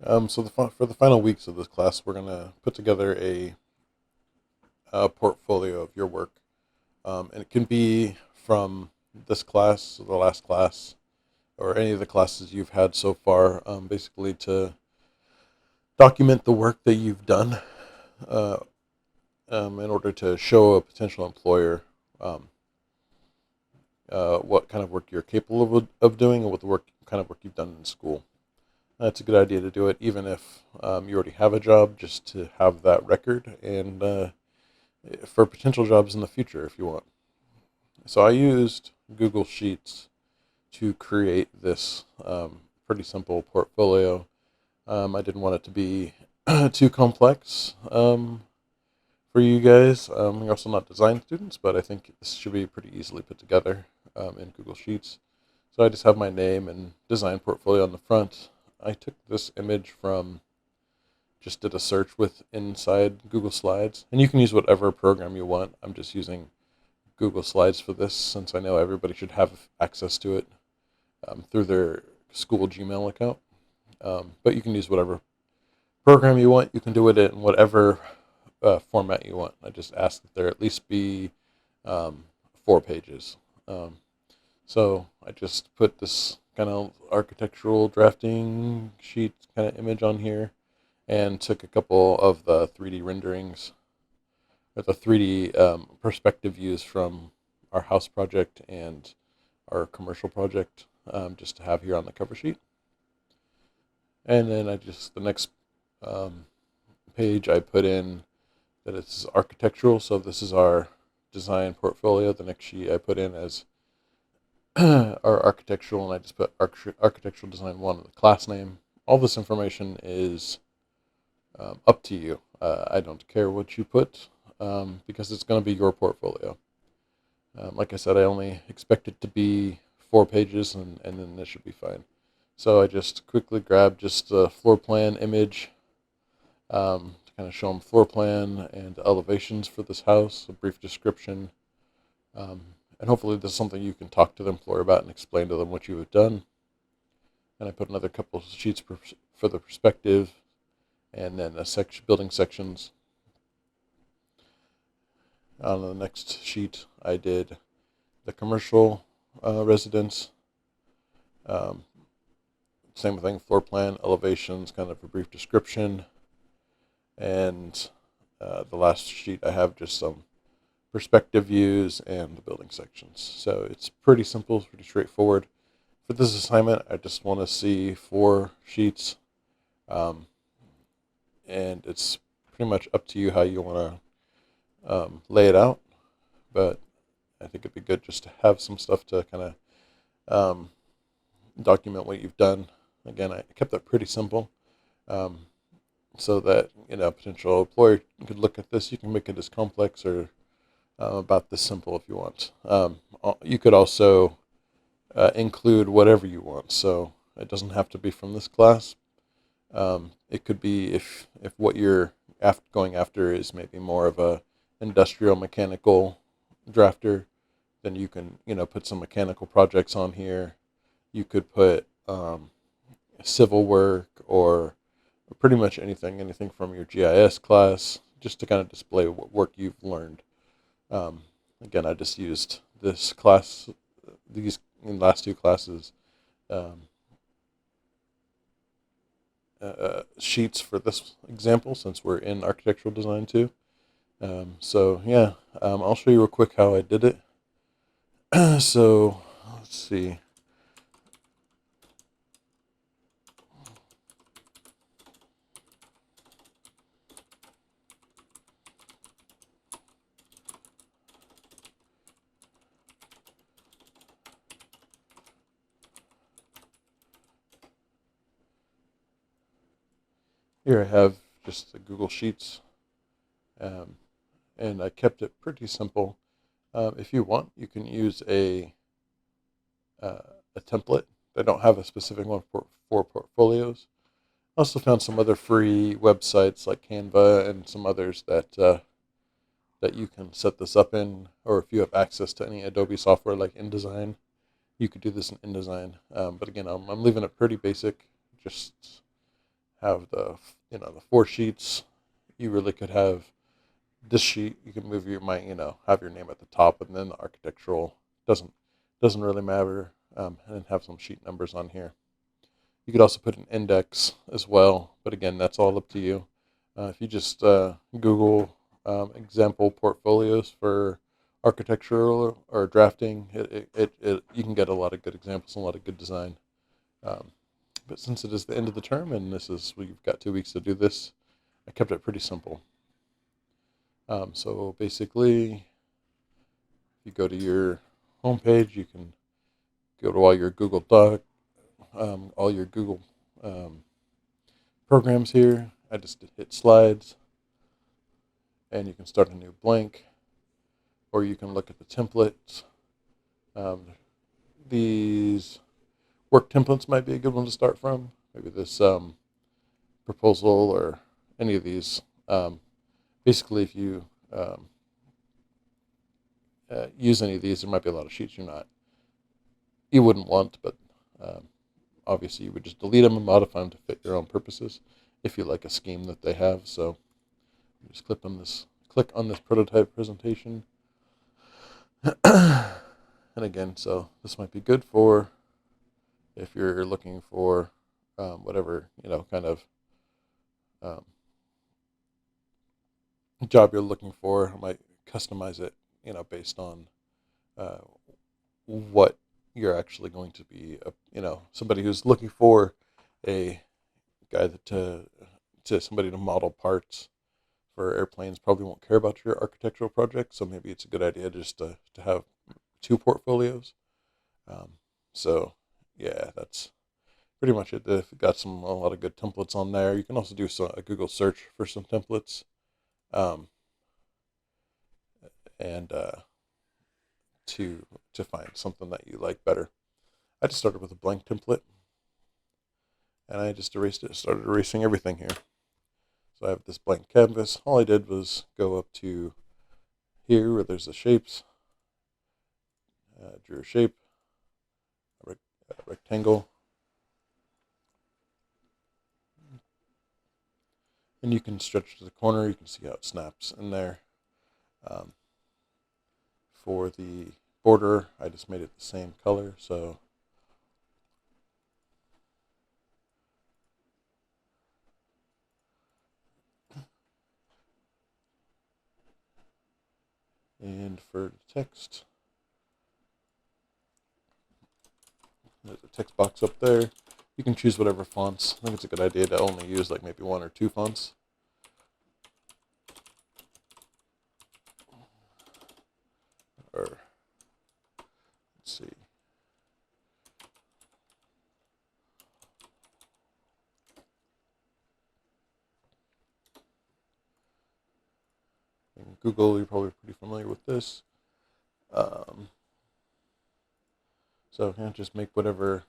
For the final weeks of this class, we're gonna put together a portfolio of your work, and it can be from this class, the last class, or any of the classes you've had so far. Basically, to document the work that you've done, uh, in order to show a potential employer um, what kind of work you're capable of doing, and what the work kind of work you've done in school. That's a good idea to do it, even if you already have a job, just to have that record and for potential jobs in the future if you want. So I used Google Sheets to create this pretty simple portfolio. I didn't want it to be too complex for you guys. You're also not design students, but I think this should be pretty easily put together in Google Sheets. So I just have my name and design portfolio on the front. I took this image from, just did a search with inside Google Slides, and you can use whatever program you want. I'm just using Google Slides for this since I know everybody should have access to it through their school Gmail account. But you can use whatever program you want. You can do it in whatever format you want. I just ask that there at least be 4 pages. Um, so I just put this kind of architectural drafting sheet kind of image on here and took a couple of the 3D renderings or the 3D perspective views from our house project and our commercial project, just to have here on the cover sheet. And then the next um, page I put in that it's architectural. So this is our design portfolio. The next sheet I put in as our architectural, and I just put architectural design 1 in the class name. All this information is up to you. I don't care what you put because it's going to be your portfolio. Like I said, I only expect it to be 4 pages, and then this should be fine. So I just quickly grabbed just a floor plan image to kind of show them floor plan and elevations for this house, a brief description, and hopefully this is something you can talk to the employer about and explain to them what you have done. And I put another couple of sheets for the perspective, and then building sections. On the next sheet, I did the commercial residence. Um, Same thing, floor plan, elevations, kind of a brief description. And the last sheet, I have just some perspective views and the building sections. So it's pretty simple, pretty straightforward. For this assignment, I just want to see 4 sheets. Um, and it's pretty much up to you how you want to lay it out. But I think it'd be good just to have some stuff to kind of document what you've done. Again, I kept that pretty simple, so that a potential employer could look at this. You can make it as complex or about this simple if you want. You could also include whatever you want, so it doesn't have to be from this class. It could be if what you're going after is maybe more of a industrial mechanical drafter, then you can put some mechanical projects on here. You could put civil work or pretty much anything from your GIS class, just to kind of display what work you've learned. Um, Again, I just used these last 2 classes, um, sheets for this example since we're in architectural design too. So yeah, I'll show you real quick how I did it. So let's see. Here I have just the Google Sheets, um, and I kept it pretty simple. If you want, you can use uh, a template. I don't have a specific one for portfolios. I also found some other free websites like Canva and some others that you can set this up in, or if you have access to any Adobe software like InDesign, you could do this in InDesign. But again, I'm leaving it pretty basic, just have the 4 sheets. You really could have this sheet. You can move your might have your name at the top, and then the architectural doesn't really matter, and have some sheet numbers on here. You could also put an index as well, but again, that's all up to you. If you just Google example portfolios for architectural or drafting, you can get a lot of good examples and a lot of good design. Um, but since it is the end of the term and we've got 2 weeks to do this, I kept it pretty simple. So basically, if you go to your homepage, you can go to all your Google um, programs here. I just hit slides, and you can start a new blank, or you can look at the templates. Um, these work templates might be a good one to start from. Maybe this proposal or any of these. Basically, if you use any of these, there might be a lot of sheets you wouldn't want, but um, obviously you would just delete them and modify them to fit your own purposes if you like a scheme that they have. So just click on this prototype presentation. And again, so this might be good for if you're looking for whatever kind of um, job you're looking for. I might customize it based on uh, what you're actually going to be. Somebody who's looking for a guy to somebody to model parts for airplanes probably won't care about your architectural project. So maybe it's a good idea just to have 2 portfolios. Um, so yeah, that's pretty much it. They've got a lot of good templates on there. You can also do a Google search for some templates, um, and to find something that you like better. I just started with a blank template, and I just started erasing everything here. So I have this blank canvas. All I did was go up to here where there's the shapes, drew a shape, a rectangle, and you can stretch to the corner. You can see how it snaps in there. Um, for the border, I just made it the same color, so and for text, there's a text box up there. You can choose whatever fonts. I think it's a good idea to only use like maybe 1 or 2 fonts. Or let's see. In Google, you're probably pretty familiar with this. So just make whatever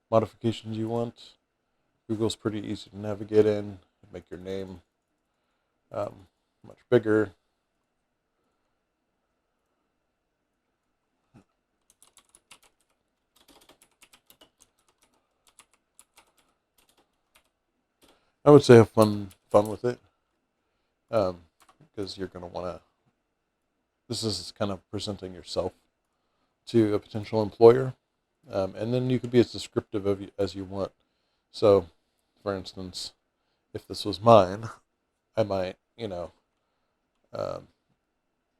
modifications you want. Google's pretty easy to navigate in. Make your name much bigger. I would say have fun with it, because you're going to want to. This is kind of presenting yourself to a potential employer, and then you could be as descriptive as you want. So, for instance, if this was mine, I might, um,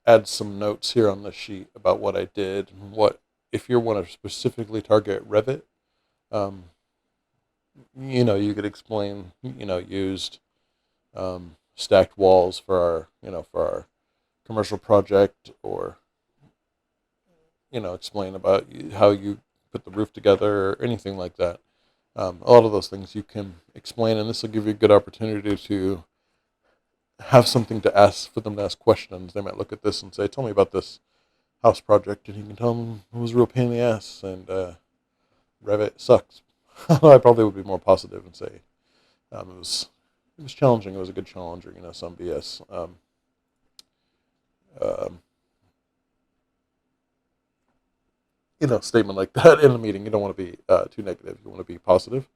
add some notes here on the sheet about what I did. What if you want to specifically target Revit? Um, you could explain, used stacked walls for our commercial project, or explain about how you put the roof together or anything like that. A lot of those things you can explain, and this will give you a good opportunity to have something to ask for them to ask questions. They might look at this and say, "Tell me about this house project," and you can tell them it was a real pain in the ass and Revit sucks. I probably would be more positive and say it was challenging. It was a good challenge, or some BS. Um, Statement like that in a meeting. You don't want to be too negative. You want to be positive.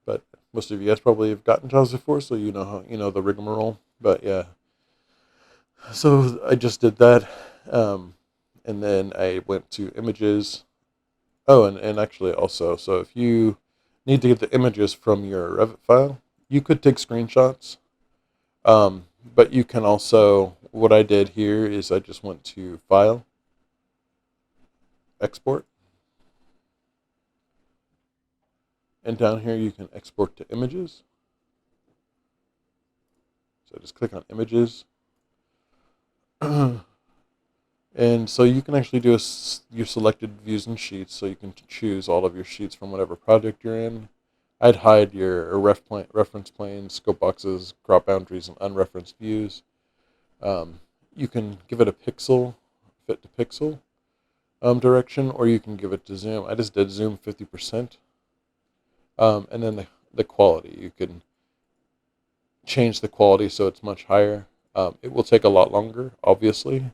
but most of you guys probably have gotten JAWS before, so you know the rigmarole. But yeah, so I just did that, and then I went to images. Oh, and actually also, so if you need to get the images from your Revit file, you could take screenshots. But you can also, what I did here is I just went to File, Export, and down here you can export to images. So just click on images. And so you can actually do your selected views and sheets, so you can choose all of your sheets from whatever project you're in. I'd hide your reference planes, scope boxes, crop boundaries, and unreferenced views. You can give it a pixel, fit to pixel direction, or you can give it to zoom. I just did zoom 50%. And then the quality, you can change the quality so it's much higher. It will take a lot longer, obviously,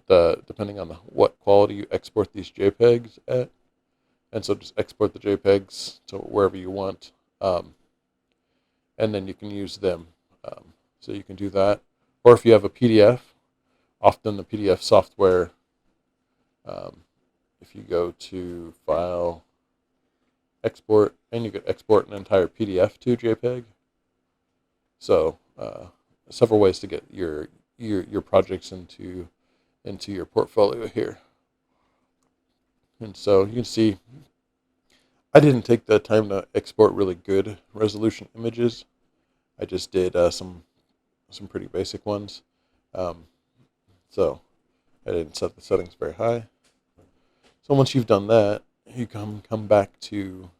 depending on what quality you export these JPEGs at. And so just export the JPEGs to wherever you want, and then you can use them. So you can do that. Or if you have a PDF, often the PDF software, if you go to File, Export, and you could export an entire PDF to JPEG. So several ways to get your projects into your portfolio here. And so you can see I didn't take the time to export really good resolution images. I just did some pretty basic ones. So I didn't set the settings very high. So once you've done that, you come back to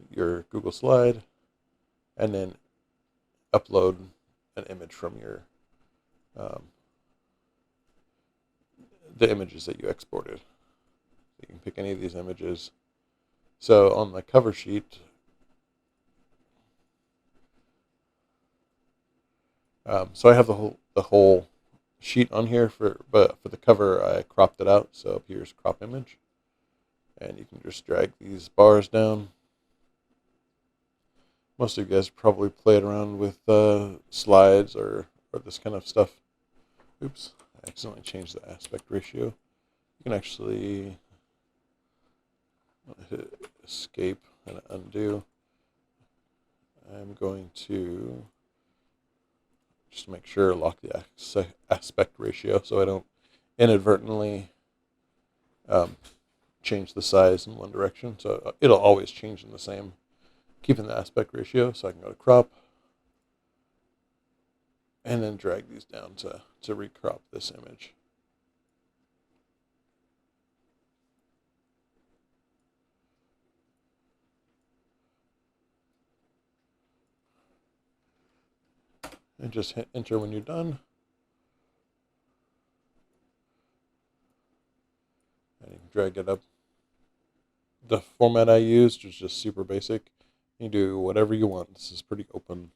your Google slide and then upload an image from your the images that you exported. So you can pick any of these images. So on the cover sheet, so I have the whole sheet on here but for the cover I cropped it out. So here's crop image, and you can just drag these bars down. Most of you guys probably played around with slides or this kind of stuff. Oops, I accidentally changed the aspect ratio. You can actually hit escape and undo. I'm going to just make sure lock the aspect ratio so I don't inadvertently change the size in one direction. So it'll always change in the same, keeping the aspect ratio. So I can go to crop and then drag these down to recrop this image. And just hit enter when you're done. And you can drag it up. The format I used was just super basic. You do whatever you want. This is pretty open.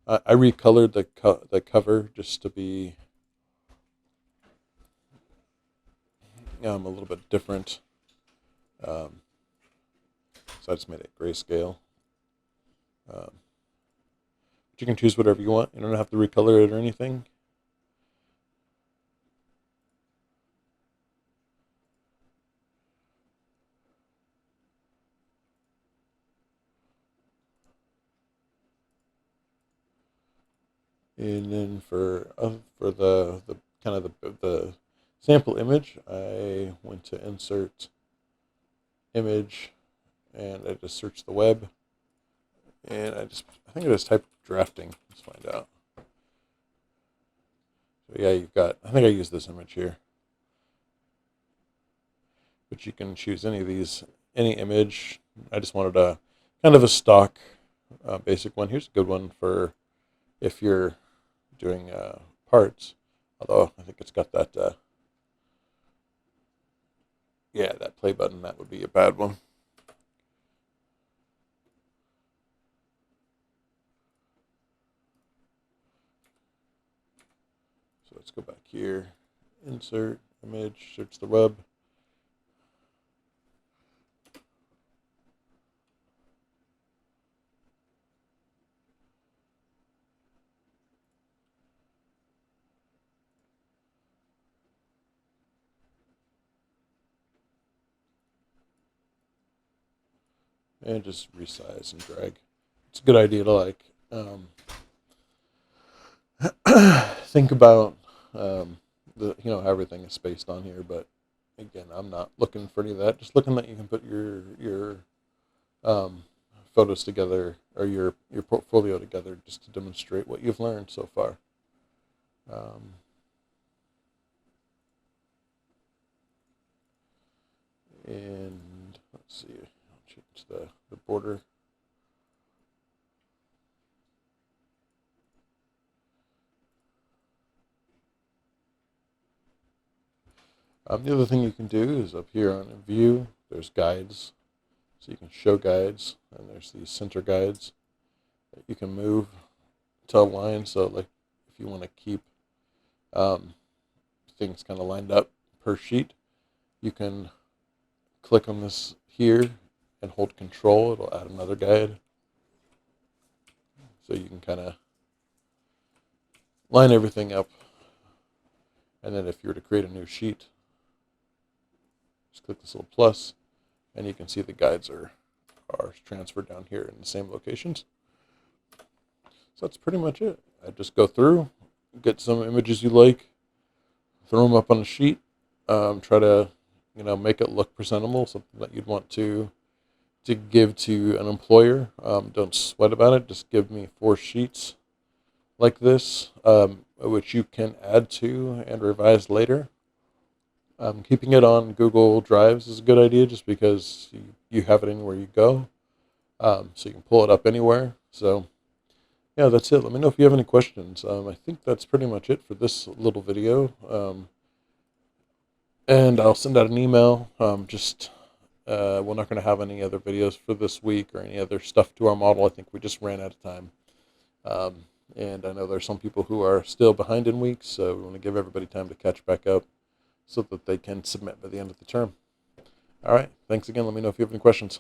I recolored the cover just to be a little bit different. So I just made it grayscale. But you can choose whatever you want. You don't have to recolor it or anything. And then for the kind of the sample image, I went to insert image, and I just searched the web, and I think I just typed drafting. Let's find out. So yeah, you've got, I think I used this image here, but you can choose any of these, any image. I just wanted a kind of a stock basic one. Here's a good one for if you're doing parts, although I think it's got that yeah, that play button, that would be a bad one. So let's go back here, insert image, search the web. and just resize and drag. It's a good idea to like think about the how everything is spaced on here, but again, I'm not looking for any of that. Just looking that you can put your um, photos together or your portfolio together, just to demonstrate what you've learned so far. Um, and let's see, I'll change the border. The other thing you can do is up here on View, there's guides. So you can show guides, and there's these center guides that you can move to align. So like if you want to keep um, things kind of lined up per sheet, you can click on this here and hold Control. It'll add another guide. So you can kind of line everything up. And then if you were to create a new sheet, just click this little plus, and you can see the guides are transferred down here in the same locations. So that's pretty much it. I just go through, get some images you like, throw them up on a sheet, try to make it look presentable, something that you'd want to give to an employer. Don't sweat about it. Just give me 4 sheets like this, which you can add to and revise later. Keeping it on Google Drives is a good idea, just because you have it anywhere you go, so you can pull it up anywhere. So yeah, that's it. Let me know if you have any questions. I think that's pretty much it for this little video. And I'll send out an email. We're not going to have any other videos for this week or any other stuff to our model. I think we just ran out of time. And I know there's some people who are still behind in weeks, so we want to give everybody time to catch back up so that they can submit by the end of the term. All right. Thanks again. Let me know if you have any questions.